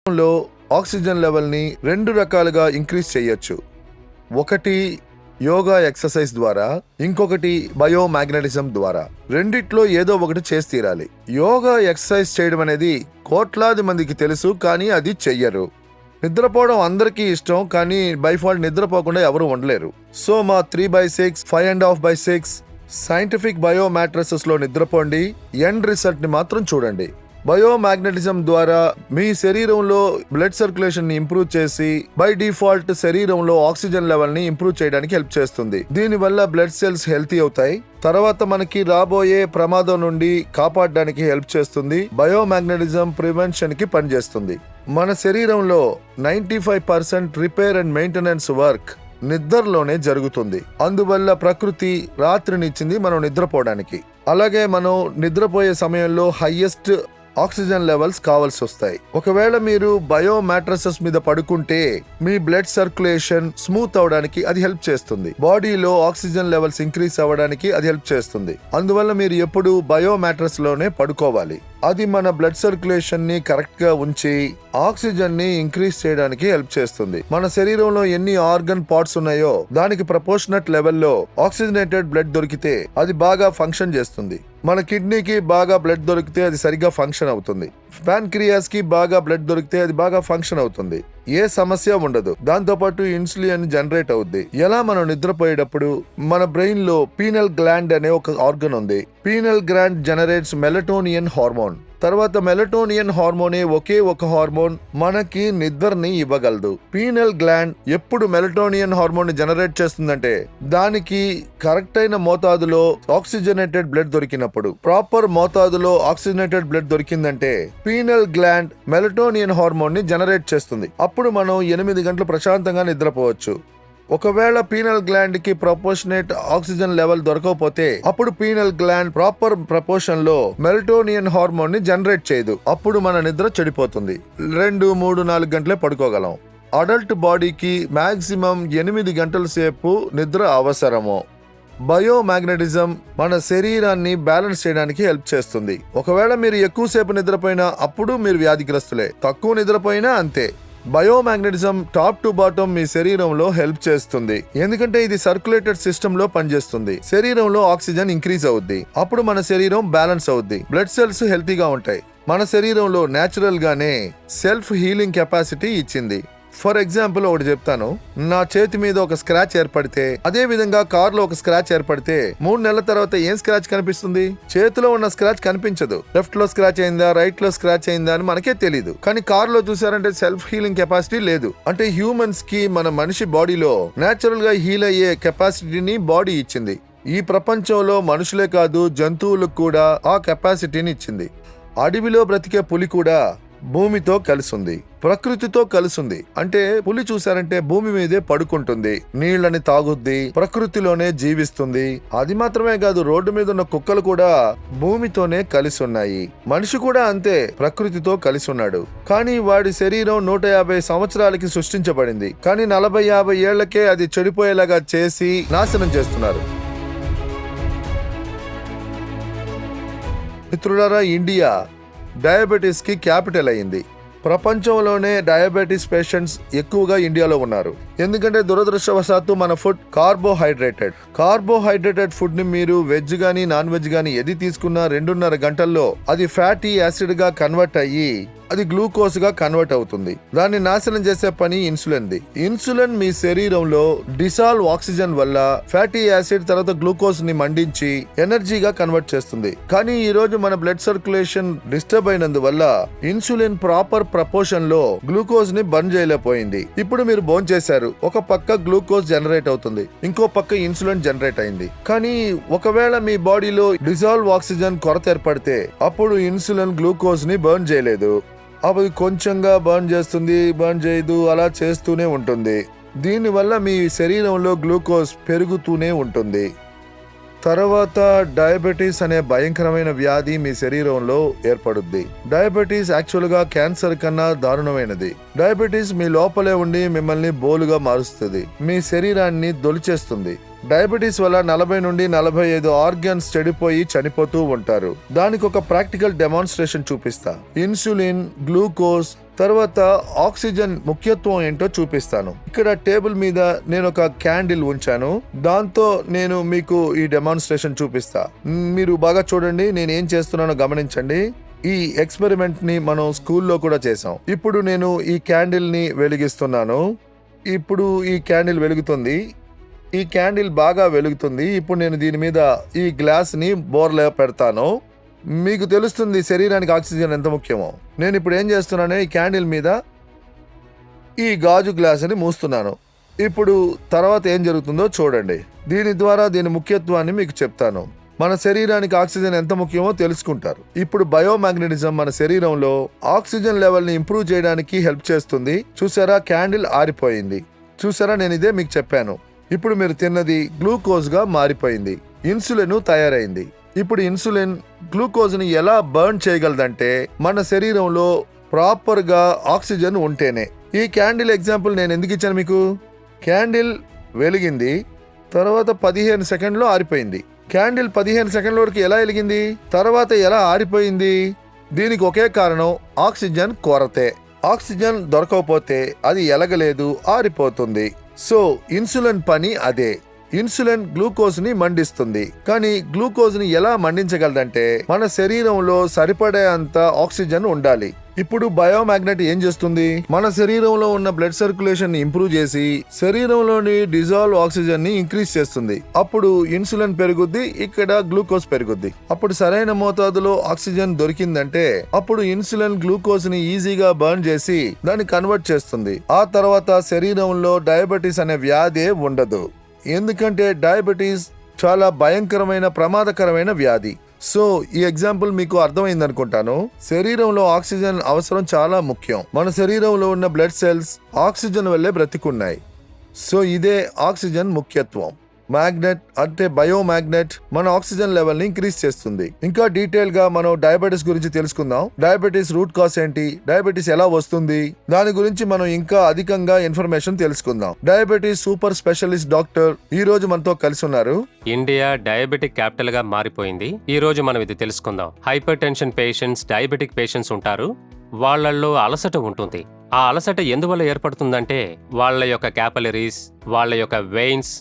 లో ఆక్సిజన్ లెవెల్ని 2 రకాలుగా ఇంక్రీజ్ చేయొచ్చు. ఒకటి యోగా ఎక్సర్సైజ్ ద్వారా, ఇంకొకటి బయోమాగ్నెటిజం ద్వారా. రెండిట్లో ఏదో ఒకటి చేసి తీరాలి. యోగా ఎక్సర్సైజ్ చేయడం అనేది కోట్లాది మందికి తెలుసు, కానీ అది చెయ్యరు. నిద్రపోవడం అందరికీ ఇష్టం, కానీ బైఫాల్ట్ నిద్రపోకుండా ఎవరు ఉండలేరు. సో మా 3/6, 5.5/6 సైంటిఫిక్ బయో మ్యాట్రసెస్ లో నిద్రపోండి. ఎండ్ రిజల్ట్ ని మాత్రం చూడండి. బయోమాగ్నెటిజం ద్వారా మీ శరీరంలో బ్లడ్ సర్క్యులేషన్ ని ఇంప్రూవ్ చేసి బై డిఫాల్ట్ శరీరంలో ఆక్సిజన్ లెవెల్ ని ఇంప్రూవ్ చేయడానికి హెల్ప్ చేస్తుంది. దీనివల్ల బ్లడ్ సెల్స్ హెల్తీ అవుతాయి. తర్వాత మనకి రాబోయే ప్రమాదం నుండి కాపాడడానికి హెల్ప్ చేస్తుంది. బయోమాగ్నెటిజం ప్రివెన్షన్ కి పనిచేస్తుంది. మన శరీరంలో 95% రిపేర్ అండ్ మెయింటెనెన్స్ వర్క్ నిద్రలోనే జరుగుతుంది. అందువల్ల ప్రకృతి రాత్రినిచ్చింది మనం నిద్రపోవడానికి. అలాగే మనం నిద్రపోయే సమయంలో హైయెస్ట్ ఆక్సిజన్ లెవెల్స్ కావాల్సి వస్తాయి. ఒకవేళ మీరు బయో మ్యాట్రసెస్ మీద పడుకుంటే మీ బ్లడ్ సర్క్యులేషన్ స్మూత్ అవడానికి అది హెల్ప్ చేస్తుంది. బాడీలో ఆక్సిజన్ లెవెల్స్ ఇంక్రీజ్ అవ్వడానికి అది హెల్ప్ చేస్తుంది. అందువల్ల మీరు ఎప్పుడు బయో మ్యాట్రస్ లోనే పడుకోవాలి. అది మన బ్లడ్ సర్క్యులేషన్ ని కరెక్ట్ గా ఉంచి ఆక్సిజన్ ని ఇంక్రీజ్ చేయడానికి హెల్ప్ చేస్తుంది. మన శరీరంలో ఎన్ని ఆర్గన్ పార్ట్స్ ఉన్నాయో దానికి ప్రపోర్షనట్ లెవెల్లో ఆక్సిజనేటెడ్ బ్లడ్ దొరికితే అది బాగా ఫంక్షన్ చేస్తుంది. మన కిడ్నీకి బాగా బ్లడ్ దొరికితే అది సరిగ్గా ఫంక్షన్ అవుతుంది. ప్యాన్క్రియాస్ కి బాగా బ్లడ్ దొరికితే అది బాగా ఫంక్షన్ అవుతుంది. ఏ సమస్య ఉండదు. దాంతో పాటు ఇన్సులిన్ జనరేట్ అవుద్ది. ఎలా మనం నిద్రపోయేటప్పుడు మన బ్రెయిన్ లో పీనల్ గ్లాండ్ అనే ఒక ఆర్గన్ ఉంది. Pineal gland generates melatonin hormone. తర్వాత మెలటోనియన్ హార్మోనే ఒకే ఒక హార్మోన్ మనకి నిద్రని ఇవ్వగలదు. పీనల్ గ్లాండ్ ఎప్పుడు మెలటోనియన్ హార్మోన్ ని జనరేట్ చేస్తుందంటే దానికి కరెక్ట్ అయిన మోతాదులో ఆక్సిజనేటెడ్ బ్లడ్ దొరికినప్పుడు. ప్రాపర్ మోతాదులో ఆక్సిజనేటెడ్ బ్లడ్ దొరికిందంటే పీనల్ గ్లాండ్ మెలటోనియన్ హార్మోన్ ని జనరేట్ చేస్తుంది. అప్పుడు మనం 8 గంటలు ప్రశాంతంగా నిద్రపోవచ్చు. ఒకవేళ పీనల్ గ్లాండ్ కి ప్రపోర్షనేట్ ఆక్సిజన్ లెవెల్ దొరకకపోతే అప్పుడు పీనల్ గ్లాండ్ ప్రాపర్ ప్రపోర్షన్ లో మెలటోనియన్ హార్మోన్ ని జనరేట్ చేయదు. అప్పుడు మన నిద్ర చెడిపోతుంది. 2, 3, 4 గంటలే పడుకోగలం. అడల్ట్ బాడీకి మాక్సిమం 8 గంటల సేపు నిద్ర అవసరము. బయోమాగ్నెటిజం మన శరీరాన్ని బ్యాలెన్స్ చేయడానికి హెల్ప్ చేస్తుంది. ఒకవేళ మీరు ఎక్కువసేపు నిద్రపోయినా అప్పుడు మీరు వ్యాధిగ్రస్తులే. తక్కువ నిద్రపోయినా అంతే. బయోమాగ్నెటిజం టాప్ టు బాటమ్ మీ శరీరంలో హెల్ప్ చేస్తుంది. ఎందుకంటే ఇది సర్క్యులేటెడ్ సిస్టమ్ లో పనిచేస్తుంది. శరీరంలో ఆక్సిజన్ ఇంక్రీజ్ అవుద్ది. అప్పుడు మన శరీరం బ్యాలెన్స్ అవుద్ది. బ్లడ్ సెల్స్ హెల్తీగా ఉంటాయి. మన శరీరంలో నేచురల్ గానే సెల్ఫ్ హీలింగ్ కెపాసిటీ ఇచ్చింది. ఫర్ ఎగ్జాంపుల్ ఒకటి చెప్తాను. నా చేతి మీద ఒక స్క్రాచ్ ఏర్పడితే, అదే విధంగా కార్ లో ఒక స్క్రాచ్ ఏర్పడితే 3 నెలల తర్వాత ఏం స్క్రాచ్ కనిపిస్తుంది? చేతిలో ఉన్న స్క్రాచ్ కనిపించదు. లెఫ్ట్ లో స్క్రాచ్ అయిందా, రైట్ లో స్క్రాచ్ అయిందా అని మనకే తెలియదు. కానీ కార్ లో చూసారంటే సెల్ఫ్ హీలింగ్ కెపాసిటీ లేదు. అంటే హ్యూమన్స్ కి మన మనిషి బాడీలో నేచురల్ గా హీల్ అయ్యే కెపాసిటీని బాడీ ఇచ్చింది. ఈ ప్రపంచంలో మనుషులే కాదు జంతువులకు కూడా ఆ కెపాసిటీని ఇచ్చింది. అడవిలో బ్రతికే పులి కూడా భూమితో కలిసింది, ప్రకృతితో కలిసింది. అంటే పులి చూసారంటే భూమి మీదే పడుకుంటుంది, నీళ్లని తాగుద్ది, ప్రకృతిలోనే జీవిస్తుంది. అది మాత్రమే కాదు, రోడ్డు మీద ఉన్న కుక్కలు కూడా భూమితోనే కలిసి ఉన్నాయి. మనిషి కూడా అంతే, ప్రకృతితో కలిసి ఉన్నాడు. కానీ వాడి శరీరం 150 సంవత్సరాలకి సృష్టించబడింది. కానీ 40-50 ఏళ్లకే అది చెడిపోయేలాగా చేసి నాశనం చేస్తున్నారు. మిత్రులారా, ఇండియా డయాబెటీస్ కి క్యాపిటల్ అయింది. ప్రపంచంలోనే డయాబెటీస్ పేషెంట్స్ ఎక్కువగా ఇండియాలో ఉన్నారు. ఎందుకంటే దురదృష్టవశాత్తు మన ఫుడ్ కార్బోహైడ్రేటెడ్ ఫుడ్ ని మీరు వెజ్ గానీ నాన్ వెజ్ గానీ ఏది తీసుకున్నా 2.5 గంటల్లో అది ఫ్యాటీ యాసిడ్ గా కన్వర్ట్ అయ్యి అది గ్లూకోజ్ గా కన్వర్ట్ అవుతుంది. దాన్ని నాశనం చేసే పని ఇన్సులిన్ ది. ఇన్సులిన్ మీ శరీరంలో డిసాల్వ్ ఆక్సిజన్ వల్ల ఫ్యాటీ యాసిడ్ తర్వాత గ్లూకోజ్ ని మండించి ఎనర్జీగా కన్వర్ట్ చేస్తుంది. కానీ ఈ రోజు మన బ్లడ్ సర్క్యులేషన్ డిస్టర్బ్ అయినందువల్ల ఇన్సులిన్ ప్రాపర్ ప్రపోర్షన్ లో గ్లూకోజ్ ని బర్న్ చేయలేకపోయింది. ఇప్పుడు మీరు బర్న్ చేశారు, ఒక పక్క గ్లూకోజ్ జనరేట్ అవుతుంది, ఇంకో పక్క ఇన్సులిన్ జనరేట్ అయింది. కానీ ఒకవేళ మీ బాడీలో డిసాల్వ్ ఆక్సిజన్ కొరత ఏర్పడితే అప్పుడు ఇన్సులిన్ గ్లూకోజ్ ని బర్న్ చేయలేదు. అవి కొంచెంగా బర్న్ చేస్తుంది, బర్న్ చేయదు, అలా చేస్తూనే ఉంటుంది. దీనివల్ల మీ శరీరంలో గ్లూకోజ్ పెరుగుతూనే ఉంటుంది. తర్వాత డయాబెటీస్ అనే భయంకరమైన వ్యాధి మీ శరీరంలో ఏర్పడుద్ది. డయాబెటీస్ యాక్చువల్ గా క్యాన్సర్ కన్నా దారుణమైనది. డయాబెటీస్ మీ లోపలే ఉండి మిమ్మల్ని బోలుగా మారుస్తుంది, మీ శరీరాన్ని దొలిచేస్తుంది. డయాబెటీస్ వల్ల 40 నుండి 45 ఆర్గన్స్ చెడిపోయి చనిపోతూ ఉంటారు. దానికి ఒక ప్రాక్టికల్ డెమాన్స్ట్రేషన్ చూపిస్తా. ఇన్సులిన్, గ్లూకోజ్ తర్వాత ఆక్సిజన్ ముఖ్యత్వం ఏంటో చూపిస్తాను. ఇక్కడ టేబుల్ మీద నేను ఒక క్యాండిల్ ఉంచాను. దాంతో నేను మీకు ఈ డెమాన్స్ట్రేషన్ చూపిస్తా. మీరు బాగా చూడండి, నేను ఏం చేస్తున్నానో గమనించండి. ఈ ఎక్స్పెరిమెంట్ ని మనం స్కూల్లో కూడా చేసాం. ఇప్పుడు నేను ఈ క్యాండిల్ ని వెలిగిస్తున్నాను. ఇప్పుడు ఈ క్యాండిల్ వెలుగుతుంది. ఈ క్యాండిల్ బాగా వెలుగుతుంది. ఇప్పుడు నేను దీని మీద ఈ గ్లాస్ ని బోర్లో పెడతాను. మీకు తెలుస్తుంది శరీరానికి ఆక్సిజన్ ఎంత ముఖ్యమో. నేను ఇప్పుడు ఏం చేస్తున్నాను, ఈ క్యాండిల్ మీద ఈ గాజు గ్లాసుని మూస్తున్నాను. ఇప్పుడు తర్వాత ఏం జరుగుతుందో చూడండి. దీని ద్వారా దీని ముఖ్యత్వాన్ని మీకు చెప్తాను. మన శరీరానికి ఆక్సిజన్ ఎంత ముఖ్యమో తెలుసుకుంటారు. ఇప్పుడు బయోమాగ్నెటిజం మన శరీరంలో ఆక్సిజన్ లెవెల్ ని ఇంప్రూవ్ చేయడానికి హెల్ప్ చేస్తుంది. చూసారా, క్యాండిల్ ఆరిపోయింది. చూసారా, నేను ఇదే మీకు చెప్పాను. ఇప్పుడు మీరు తిన్నది గ్లూకోజ్ గా మారిపోయింది. ఇన్సులిన్ తయారైంది. ఇప్పుడు ఇన్సులిన్ గ్లూకోజ్ ని ఎలా బర్న్ చేయగలదంటే మన శరీరంలో ప్రాపర్ గా ఆక్సిజన్ ఉంటేనే. ఈ క్యాండిల్ ఎగ్జాంపుల్ నేను ఎందుకు ఇచ్చాను మీకు? క్యాండిల్ వెలిగింది, తర్వాత 15 సెకండ్లో ఆరిపోయింది. క్యాండిల్ 15 సెకండ్ల వరకు ఎలా వెలిగింది, తర్వాత ఎలా ఆరిపోయింది? దీనికి ఒకే కారణం, ఆక్సిజన్ కొరతే. ఆక్సిజన్ దొరకకపోతే అది ఎలగలేదు, ఆరిపోతుంది. సో ఇన్సులిన్ పని అదే. ఇన్సులిన్ గ్లూకోజ్ ని మండిస్తుంది. కానీ గ్లూకోజ్ ని ఎలా మండించగలదంటే మన శరీరంలో సరిపడే అంత ఆక్సిజన్ ఉండాలి. ఇప్పుడు బయోమాగ్నెట్ ఏం చేస్తుంది, మన శరీరంలో ఉన్న బ్లడ్ సర్క్యులేషన్ ని ఇంప్రూవ్ చేసి శరీరంలోని డిజాల్వ్ ఆక్సిజన్ ని ఇంక్రీజ్ చేస్తుంది. అప్పుడు ఇన్సులిన్ పెరుగుద్ది, ఇక్కడ గ్లూకోజ్ పెరుగుద్ది. అప్పుడు సరైన మోతాదులో ఆక్సిజన్ దొరికిందంటే అప్పుడు ఇన్సులిన్ గ్లూకోజ్ ని ఈజీగా బర్న్ చేసి దాన్ని కన్వర్ట్ చేస్తుంది. ఆ తర్వాత శరీరంలో డయాబెటీస్ అనే వ్యాధే ఉండదు. ఎందుకంటే డయాబెటీస్ చాలా భయంకరమైన ప్రమాదకరమైన వ్యాధి. సో ఈ ఎగ్జాంపుల్ మీకు అర్థమైంది అనుకుంటాను. శరీరంలో ఆక్సిజన్ అవసరం చాలా ముఖ్యం. మన శరీరంలో ఉన్న బ్లడ్ సెల్స్ ఆక్సిజన్ వల్లే బ్రతికున్నాయి. సో ఇదే ఆక్సిజన్ ముఖ్యత్వం. మ్యాగ్నెట్ అంటే బయోమాగ్నెట్ మన ఆక్సిజన్ లెవెల్ ని ఇంక్రీజ్ చేస్తుంది. ఇంకా డీటెయిల్ గా మనం డయాబెటీస్ గురించి తెలుసుకుందాం. డయాబెటీస్ రూట్ కాజ్ ఏంటి, డయాబెటీస్ ఎలా వస్తుంది, దాని గురించి మనం ఇంకా అధికంగా ఇన్ఫర్మేషన్ తెలుసుకుందాం. డయాబెటీస్ సూపర్ స్పెషలిస్ట్ డాక్టర్ ఈ రోజు మనతో కలిసి ఉన్నారు. ఇండియా డయాబెటిక్ క్యాపిటల్ గా మారిపోయింది. ఈ రోజు మనం ఇది తెలుసుకుందాం. Hyper tension patients, diabetic patients ఉంటారు. వాళ్ళల్లో అలసట ఉంటుంది. ఆ అలసట ఎందువల్ల ఏర్పడుతుందంటే వాళ్ళ యొక్క క్యాపిలరీస్, వాళ్ళ యొక్క వెయిన్స్,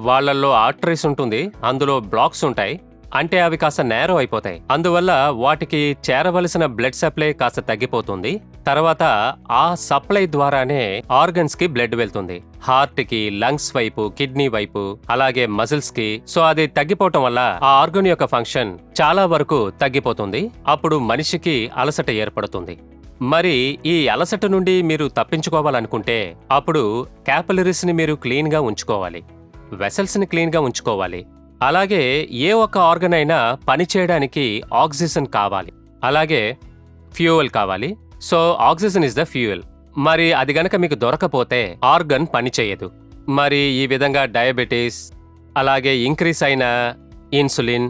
వాళ్ళల్లో ఆర్టరీస్ ఉంటుంది, అందులో బ్లాక్స్ ఉంటాయి. అంటే అవి కాస్త నేరో అయిపోతాయి. అందువల్ల వాటికి చేరవలసిన బ్లడ్ సప్లై కాస్త తగ్గిపోతుంది. తర్వాత ఆ సప్లై ద్వారానే ఆర్గన్స్ కి బ్లడ్ వెళ్తుంది. హార్ట్ కి, లంగ్స్ వైపు, కిడ్నీ వైపు, అలాగే మజిల్స్ కి. సో అది తగ్గిపోవటం వల్ల ఆ ఆర్గన్ యొక్క ఫంక్షన్ చాలా వరకు తగ్గిపోతుంది. అప్పుడు మనిషికి అలసట ఏర్పడుతుంది. మరి ఈ అలసట నుండి మీరు తప్పించుకోవాలనుకుంటే అప్పుడు క్యాపిలరీస్ ని మీరు క్లీన్ గా ఉంచుకోవాలి, వెసల్స్ ని క్లీన్ గా ఉంచుకోవాలి. అలాగే ఏ ఒక్క ఆర్గన్ అయినా పనిచేయడానికి ఆక్సిజన్ కావాలి, అలాగే ఫ్యూయల్ కావాలి. So oxygen is the fuel. మరి అది గనక మీకు దొరకపోతే ఆర్గన్ పనిచేయదు. మరి ఈ విధంగా డయాబెటీస్, అలాగే ఇంక్రీస్ అయిన ఇన్సులిన్,